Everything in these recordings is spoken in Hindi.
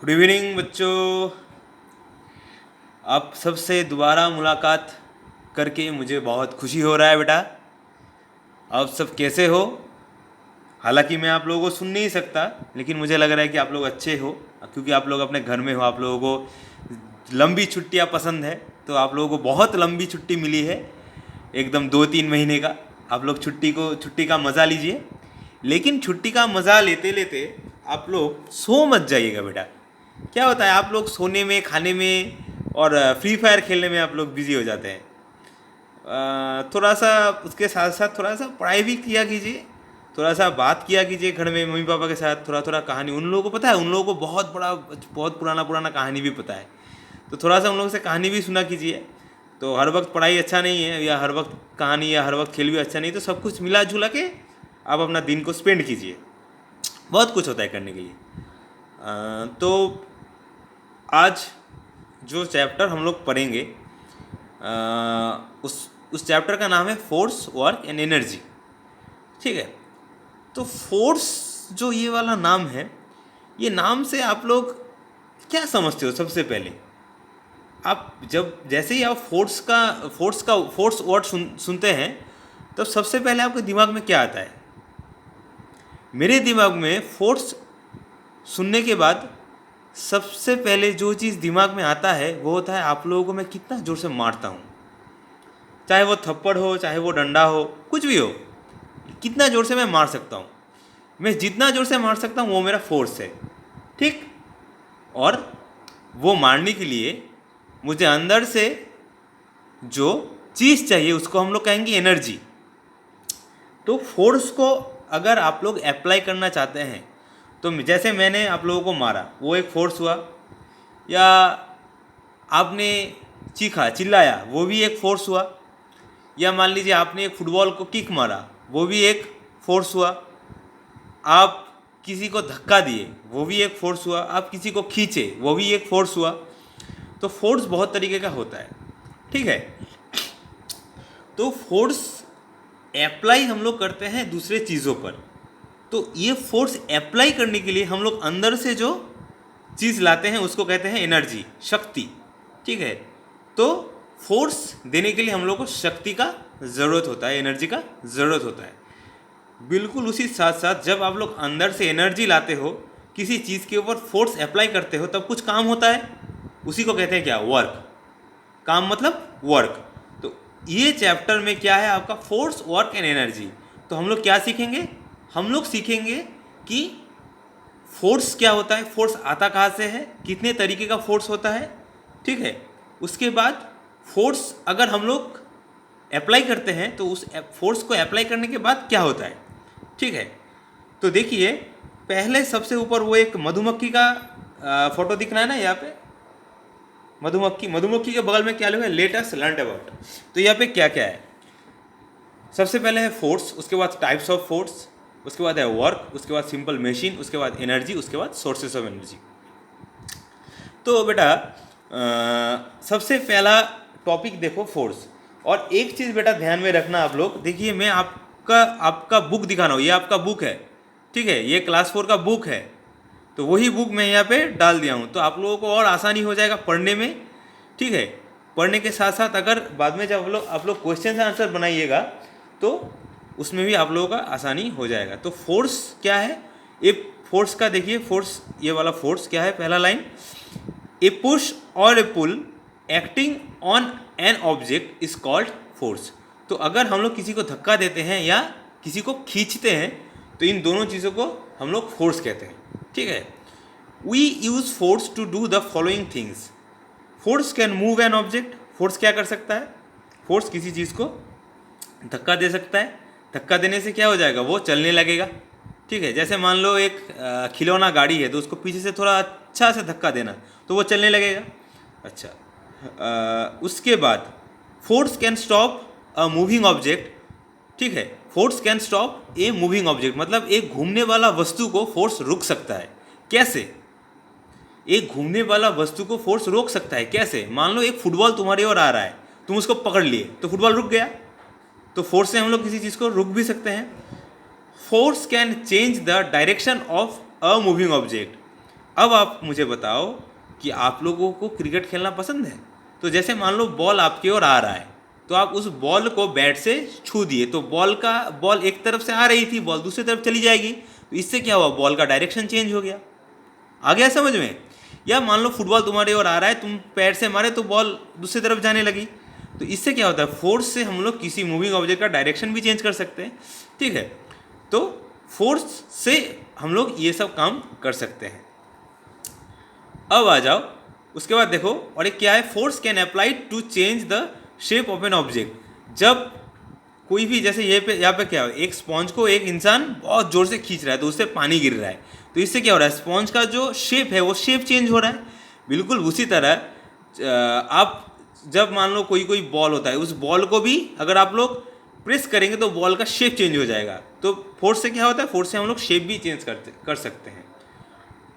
गुड इवनिंग बच्चों। आप सबसे दोबारा मुलाकात करके मुझे बहुत खुशी हो रहा है बेटा। आप सब कैसे हो? हालांकि मैं आप लोगों को सुन नहीं सकता, लेकिन मुझे लग रहा है कि आप लोग अच्छे हो, क्योंकि आप लोग अपने घर में हो। आप लोगों को लंबी छुट्टियां पसंद है, तो आप लोगों को बहुत लंबी छुट्टी मिली है, एकदम 2-3 महीने का। आप लोग छुट्टी का मज़ा लीजिए, लेकिन छुट्टी का मज़ा लेते लेते आप लोग सो मत जाइएगा बेटा। क्या होता है, आप लोग सोने में, खाने में और फ्री फायर खेलने में आप लोग बिजी हो जाते हैं। थोड़ा सा उसके साथ साथ थोड़ा सा पढ़ाई भी किया कीजिए, थोड़ा सा बात किया कीजिए घर में मम्मी पापा के साथ। थोड़ा थोड़ा कहानी, उन लोगों को पता है, उन लोगों को बहुत पुराना पुराना कहानी भी पता है, तो थोड़ा सा उन लोगों से कहानी भी सुना कीजिए। तो हर वक्त पढ़ाई अच्छा नहीं है, या हर वक्त कहानी, या हर वक्त खेल भी अच्छा नहीं, तो सब कुछ मिला जुला के आप अपना दिन को स्पेंड कीजिए। बहुत कुछ होता है करने के लिए। तो आज जो चैप्टर हम लोग पढ़ेंगे, उस चैप्टर का नाम है फोर्स, वर्क एंड एनर्जी। ठीक है। तो फोर्स, जो ये वाला नाम है, ये नाम से आप लोग क्या समझते हो? सबसे पहले आप जैसे ही आप फोर्स वर्ड सुनते हैं, तो सबसे पहले आपके दिमाग में क्या आता है? मेरे दिमाग में फोर्स सुनने के बाद सबसे पहले जो चीज़ दिमाग में आता है वो होता है, आप लोगों को मैं कितना ज़ोर से मारता हूँ। चाहे वो थप्पड़ हो, चाहे वो डंडा हो, कुछ भी हो, कितना ज़ोर से मैं मार सकता हूँ। मैं जितना ज़ोर से मार सकता हूँ वो मेरा फोर्स है। ठीक। और वो मारने के लिए मुझे अंदर से जो चीज़ चाहिए उसको हम लोग कहेंगे एनर्जी। तो फोर्स को अगर आप लोग अप्लाई करना चाहते हैं, तो जैसे मैंने आप लोगों को मारा, वो एक फोर्स हुआ। या आपने चीखा, चिल्लाया, वो भी एक फोर्स हुआ। या मान लीजिए आपने एक फुटबॉल को किक मारा, वो भी एक फोर्स हुआ। आप किसी को धक्का दिए, वो भी एक फोर्स हुआ। आप किसी को खींचे, वो भी एक फोर्स हुआ। तो फोर्स बहुत तरीके का होता है। ठीक है। तो फोर्स अप्लाई हम लोग करते हैं दूसरे चीज़ों पर। तो ये फोर्स अप्लाई करने के लिए हम लोग अंदर से जो चीज़ लाते हैं उसको कहते हैं एनर्जी, शक्ति। ठीक है। तो फोर्स देने के लिए हम लोग को शक्ति का ज़रूरत होता है, एनर्जी का ज़रूरत होता है। बिल्कुल उसी साथ साथ जब आप लोग अंदर से एनर्जी लाते हो, किसी चीज़ के ऊपर फोर्स अप्लाई करते हो, तब कुछ काम होता है। उसी को कहते हैं क्या? वर्क। काम मतलब वर्क। तो ये चैप्टर में क्या है आपका? Force, work and energy. तो हम लोग क्या सीखेंगे? हम लोग सीखेंगे कि फोर्स क्या होता है, फोर्स आता कहाँ से है, कितने तरीके का फोर्स होता है। ठीक है। उसके बाद फोर्स अगर हम लोग अप्लाई करते हैं, तो उस फोर्स को अप्लाई करने के बाद क्या होता है। ठीक है। तो देखिए, पहले सबसे ऊपर वो एक मधुमक्खी का फोटो दिख रहा है ना यहाँ पे। मधुमक्खी के बगल में क्या लिखा है? Let us learn about. तो यहाँ पे क्या क्या है? सबसे पहले है फोर्स, उसके बाद टाइप्स ऑफ फोर्स, उसके बाद है वर्क, उसके बाद सिंपल मशीन, उसके बाद एनर्जी, उसके बाद सोर्सेस ऑफ एनर्जी। तो बेटा सबसे पहला टॉपिक देखो, फोर्स। और एक चीज़ बेटा ध्यान में रखना आप लोग। देखिए, मैं आपका बुक दिखा रहा हूँ, ये आपका बुक है। ठीक है। ये क्लास 4 का बुक है, तो वही बुक मैं यहाँ पे डाल दिया हूँ, तो आप लोगों को और आसानी हो जाएगा पढ़ने में। ठीक है। पढ़ने के साथ साथ अगर बाद में जब आप लोग क्वेश्चन आंसर बनाइएगा, तो उसमें भी आप लोगों का आसानी हो जाएगा। तो फोर्स क्या है? ए फोर्स का देखिए, फोर्स, ये वाला फोर्स क्या है? पहला लाइन, ए पुश और a pull acting on an object is called force. तो अगर हम लोग किसी को धक्का देते हैं या किसी को खींचते हैं, तो इन दोनों चीज़ों को हम लोग फोर्स कहते हैं। ठीक है। We use force to do the following things. Force can move an object. Force क्या कर सकता है? फोर्स किसी चीज़ को धक्का दे सकता है। धक्का देने से क्या हो जाएगा? वो चलने लगेगा। ठीक है। जैसे मान लो एक खिलौना गाड़ी है, तो उसको पीछे से थोड़ा अच्छा से धक्का देना, तो वो चलने लगेगा। अच्छा, उसके बाद force can stop a moving object. ठीक है। Force can stop a moving object, मतलब एक घूमने वाला वस्तु को फोर्स रुक सकता है। कैसे? एक घूमने वाला वस्तु को फोर्स रोक सकता है। कैसे? मान लो एक फुटबॉल तुम्हारी ओर आ रहा है, तुम उसको पकड़ लिए, तो फुटबॉल रुक गया। तो फोर्स से हम लोग किसी चीज़ को रुक भी सकते हैं। Force can change the direction of a moving object. अब आप मुझे बताओ कि आप लोगों को क्रिकेट खेलना पसंद है। तो जैसे मान लो बॉल आपकी ओर आ रहा है, तो आप उस बॉल को बैट से छू दिए, तो बॉल एक तरफ से आ रही थी, बॉल दूसरी तरफ चली जाएगी। तो इससे क्या हुआ, बॉल का डायरेक्शन चेंज हो गया। आ गया समझ में? या मान लो फुटबॉल तुम्हारी ओर आ रहा है, तुम पैर से मारे तो बॉल दूसरी तरफ जाने लगी। तो इससे क्या होता है, फोर्स से हम लोग किसी मूविंग ऑब्जेक्ट का डायरेक्शन भी चेंज कर सकते हैं। ठीक है, तो फोर्स से हम लोग ये सब काम कर सकते हैं। अब आ जाओ उसके बाद देखो, और एक क्या है, force can apply to change the shape of an object. जब कोई भी, जैसे ये पे यहाँ पे क्या है, एक स्पॉन्ज को एक इंसान बहुत जोर से खींच रहा है तो उससे पानी गिर रहा है, तो इससे क्या हो रहा है, स्पॉन्ज का जो शेप है वो शेप चेंज हो रहा है। बिल्कुल उसी तरह आप जब मान लो कोई बॉल होता है, उस बॉल को भी अगर आप लोग प्रेस करेंगे तो बॉल का शेप चेंज हो जाएगा। तो फोर्स से क्या होता है, फोर्स से हम लोग शेप भी चेंज कर सकते हैं।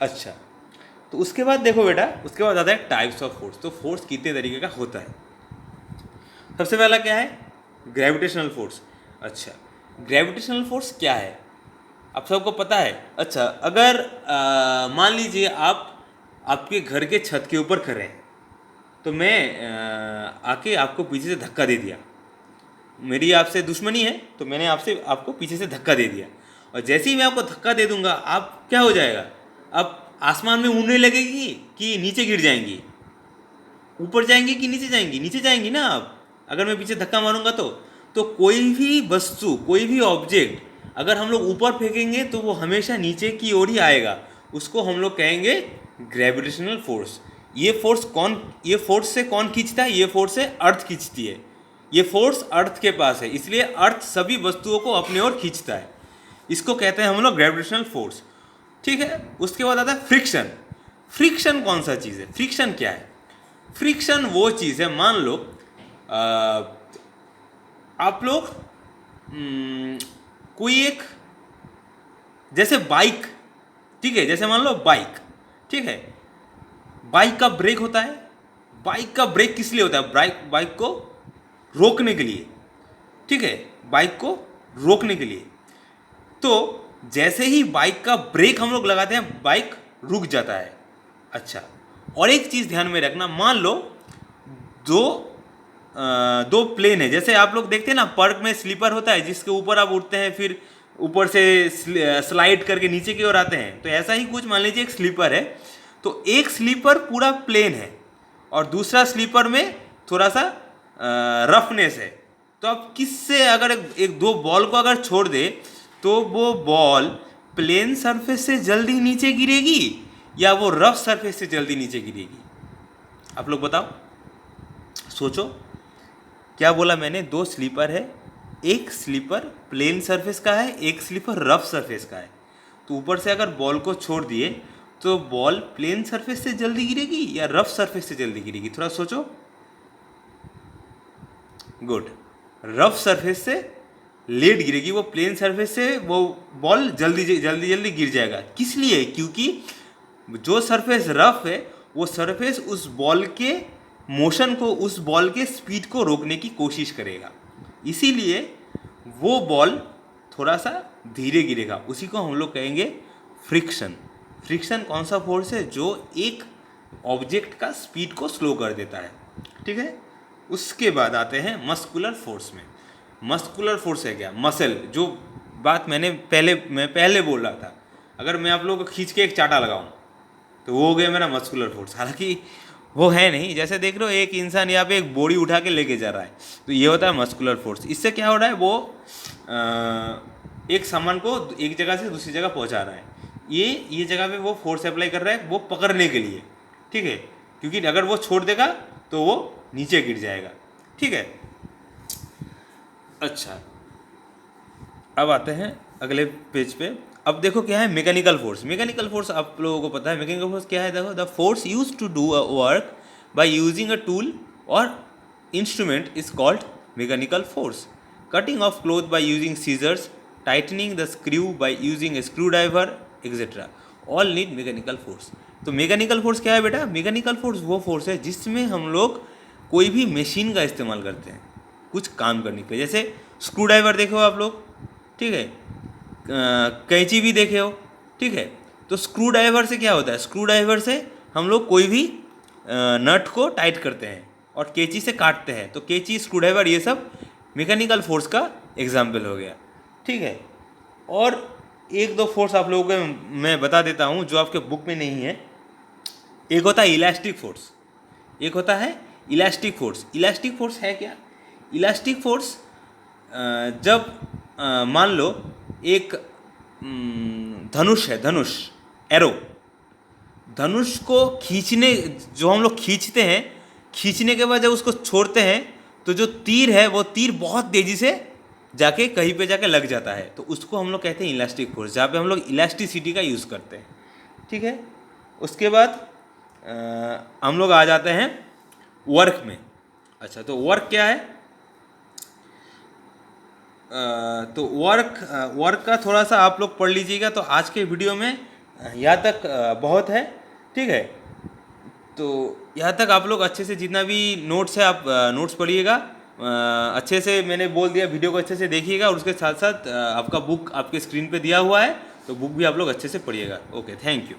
अच्छा, तो उसके बाद देखो बेटा, उसके बाद आता है टाइप्स ऑफ फोर्स। तो फोर्स कितने तरीके का होता है। सबसे पहला क्या है, ग्रेविटेशनल फोर्स। अच्छा, ग्रेविटेशनल फोर्स क्या है, आप सबको पता है। अच्छा, अगर मान लीजिए आप आपके घर के छत के ऊपर खड़े हैं, तो मैं आके आपको पीछे से धक्का दे दिया, मेरी आपसे दुश्मनी है तो मैंने आपको पीछे से धक्का दे दिया, और जैसे ही मैं आपको धक्का दे दूंगा, आप क्या हो जाएगा, आप आसमान में उड़ने लगेगी कि नीचे गिर जाएंगी, ऊपर जाएंगी कि नीचे जाएंगी, नीचे जाएंगी ना आप, अगर मैं पीछे धक्का मारूंगा तो कोई भी वस्तु, कोई भी ऑब्जेक्ट अगर हम लोग ऊपर फेंकेंगे तो वो हमेशा नीचे की ओर ही आएगा, उसको हम लोग कहेंगे ग्रेविटेशनल फोर्स। ये फोर्स से कौन खींचता है, ये फोर्स से अर्थ खींचती है। ये फोर्स अर्थ के पास है, इसलिए अर्थ सभी वस्तुओं को अपने ओर खींचता है, इसको कहते हैं हम लोग ग्रेविटेशनल फोर्स। ठीक है, उसके बाद आता है फ्रिक्शन। फ्रिक्शन कौन सा चीज़ है, फ्रिक्शन क्या है, फ्रिक्शन वो चीज़ है, मान लो आप लोग कोई एक, जैसे बाइक, ठीक है, जैसे मान लो बाइक, ठीक है, बाइक का ब्रेक होता है। बाइक का ब्रेक किस लिए होता है, बाइक को रोकने के लिए, ठीक है, बाइक को रोकने के लिए। तो जैसे ही बाइक का ब्रेक हम लोग लगाते हैं, बाइक रुक जाता है। अच्छा, और एक चीज़ ध्यान में रखना, मान लो दो प्लेन है, जैसे आप लोग देखते हैं ना पार्क में स्लीपर होता है जिसके ऊपर आप उठते हैं, फिर ऊपर से स्लाइड करके नीचे की ओर आते हैं, तो ऐसा ही कुछ मान लीजिए एक स्लीपर है। तो एक स्लीपर पूरा प्लेन है और दूसरा स्लीपर में थोड़ा सा रफनेस है। तो आप किससे, अगर एक दो बॉल को अगर छोड़ दे तो वो बॉल प्लेन सरफेस से जल्दी नीचे गिरेगी या वो रफ सरफेस से जल्दी नीचे गिरेगी, आप लोग बताओ, सोचो। क्या बोला मैंने, दो स्लीपर है, एक स्लीपर प्लेन सरफेस का है, एक स्लीपर रफ सरफेस का है। तो ऊपर से अगर बॉल को छोड़ दिए तो बॉल प्लेन सरफेस से जल्दी गिरेगी या रफ सरफेस से जल्दी गिरेगी, थोड़ा सोचो। गुड, रफ सरफेस से लेट गिरेगी, वो प्लेन सरफेस से वो बॉल जल्दी जल्दी गिर जाएगा। किस लिए, क्योंकि जो सरफेस रफ है वो सरफेस उस बॉल के मोशन को, उस बॉल के स्पीड को रोकने की कोशिश करेगा, इसीलिए वो बॉल थोड़ा सा धीरे गिरेगा, उसी को हम लोग कहेंगे फ्रिक्शन। फ्रिक्शन कौन सा फोर्स है, जो एक ऑब्जेक्ट का स्पीड को स्लो कर देता है। ठीक है, उसके बाद आते हैं मस्कुलर फोर्स में। मस्कुलर फोर्स है क्या, मसल, जो बात मैं पहले बोल रहा था, अगर मैं आप लोगों को खींच के एक चाटा लगाऊं तो वो हो गया मेरा मस्कुलर फोर्स। हालांकि वो है नहीं, जैसे देख रहे हो एक इंसान यहाँ पे एक बोरी उठा के लेके जा रहा है, तो ये होता है मस्कुलर फोर्स। इससे क्या हो रहा है, वो एक सामान को एक जगह से दूसरी जगह पहुँचा रहा है, ये जगह पे वो फोर्स अप्लाई कर रहा है वो पकड़ने के लिए। ठीक है, क्योंकि अगर वो छोड़ देगा तो वो नीचे गिर जाएगा। ठीक है, अच्छा, अब आते हैं अगले पेज पे। अब देखो क्या है मैकेनिकल फोर्स। मैकेनिकल फोर्स आप लोगों को पता है, मैकेनिकल फोर्स क्या है, देखो, the force use to do a work by using a tool और instrument is called mechanical force. Cutting of cloth by using scissors, tightening the screw by using a screw driver etcetera, all need mechanical force. तो मैकेनिकल फोर्स क्या है बेटा, मैकेनिकल फोर्स वो फोर्स है जिसमें हम लोग कोई भी मशीन का इस्तेमाल करते हैं कुछ काम करने के लिए। जैसे स्क्रू ड्राइवर देखे हो आप लोग, ठीक है, कैंची भी देखे हो, ठीक है, तो स्क्रू ड्राइवर से क्या होता है, स्क्रू ड्राइवर से हम लोग कोई भी नट को टाइट करते हैं और कैंची से काटते हैं। तो कैंची, स्क्रू ड्राइवर, ये सब मैकेनिकल फोर्स का एग्जाम्पल हो गया। ठीक है, और एक दो फोर्स आप लोगों को मैं बता देता हूँ जो आपके बुक में नहीं है। एक होता है इलास्टिक फोर्स, एक होता है इलास्टिक फोर्स। इलास्टिक फोर्स है क्या? इलास्टिक फोर्स जब मान लो एक धनुष है, धनुष, एरो, धनुष को खींचने, जो हम लोग खींचते हैं, खींचने के बाद जब उसको छोड़ते हैं तो जो तीर है वो तीर बहुत तेज़ी से जाके कहीं पे जाके लग जाता है। तो उसको हम लोग कहते हैं इलास्टिक फोर्स, जहाँ पे हम लोग इलास्टिसिटी का यूज़ करते हैं। ठीक है, उसके बाद हम लोग आ जाते हैं वर्क में। अच्छा, तो वर्क क्या है? तो वर्क का थोड़ा सा आप लोग पढ़ लीजिएगा। तो आज के वीडियो में यहाँ तक बहुत है। ठीक है, तो यहाँ तक आप लोग अच्छे से जितना भी नोट्स है आप नोट्स पढ़िएगा अच्छे से। मैंने बोल दिया, वीडियो को अच्छे से देखिएगा और उसके साथ साथ आपका बुक आपके स्क्रीन पे दिया हुआ है, तो बुक भी आप लोग अच्छे से पढ़िएगा। Okay, thank you.